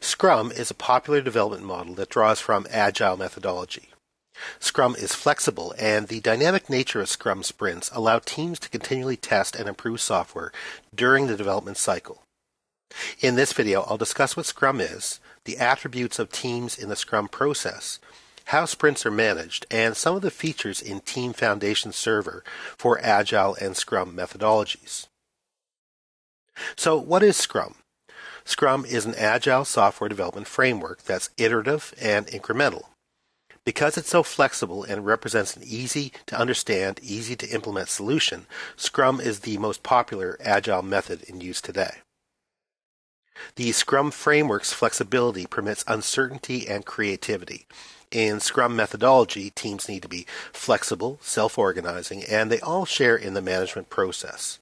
Scrum is a popular development model that draws from Agile methodology. Scrum is flexible, and the dynamic nature of Scrum sprints allow teams to continually test and improve software during the development cycle. In this video, I'll discuss what Scrum is, the attributes of teams in the Scrum process, how sprints are managed, and some of the features in Team Foundation Server for Agile and Scrum methodologies. So, what is Scrum? Scrum is an Agile software development framework that's iterative and incremental. Because it's so flexible and represents an easy-to-understand, easy-to-implement solution, Scrum is the most popular Agile method in use today. The Scrum framework's flexibility permits uncertainty and creativity. In Scrum methodology, teams need to be flexible, self-organizing, and they all share in the management process.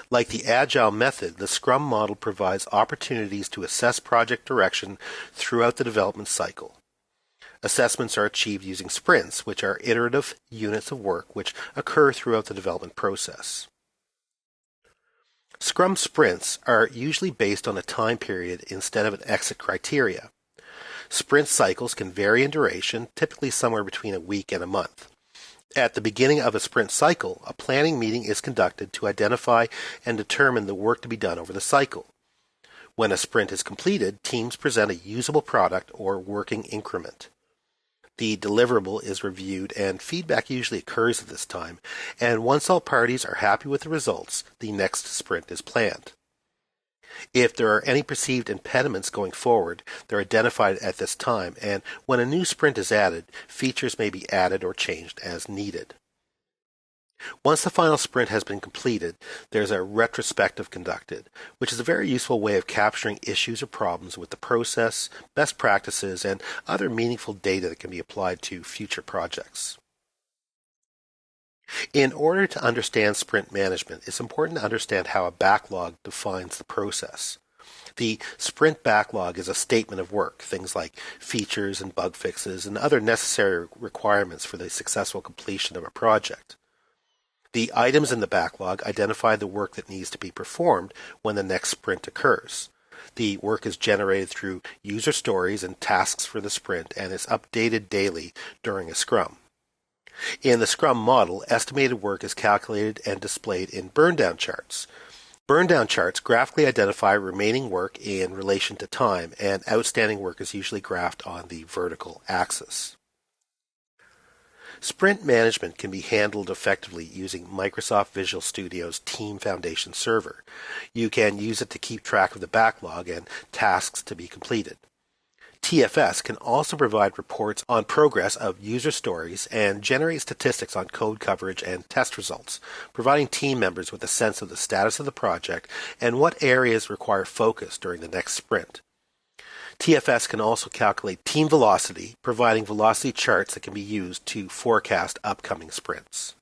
Like the Agile method, the Scrum model provides opportunities to assess project direction throughout the development cycle. Assessments are achieved using sprints, which are iterative units of work which occur throughout the development process. Scrum sprints are usually based on a time period instead of an exit criteria. Sprint cycles can vary in duration, typically somewhere between a week and a month. At the beginning of a sprint cycle, a planning meeting is conducted to identify and determine the work to be done over the cycle. When a sprint is completed, teams present a usable product or working increment. The deliverable is reviewed, and feedback usually occurs at this time, and once all parties are happy with the results, the next sprint is planned. If there are any perceived impediments going forward, they're identified at this time, and when a new sprint is added, features may be added or changed as needed. Once the final sprint has been completed, there's a retrospective conducted, which is a very useful way of capturing issues or problems with the process, best practices, and other meaningful data that can be applied to future projects. In order to understand sprint management, it's important to understand how a backlog defines the process. The sprint backlog is a statement of work, things like features and bug fixes and other necessary requirements for the successful completion of a project. The items in the backlog identify the work that needs to be performed when the next sprint occurs. The work is generated through user stories and tasks for the sprint and is updated daily during a Scrum. In the Scrum model, estimated work is calculated and displayed in burn-down charts. Burn-down charts graphically identify remaining work in relation to time, and outstanding work is usually graphed on the vertical axis. Sprint management can be handled effectively using Microsoft Visual Studio's Team Foundation Server. You can use it to keep track of the backlog and tasks to be completed. TFS can also provide reports on progress of user stories and generate statistics on code coverage and test results, providing team members with a sense of the status of the project and what areas require focus during the next sprint. TFS can also calculate team velocity, providing velocity charts that can be used to forecast upcoming sprints.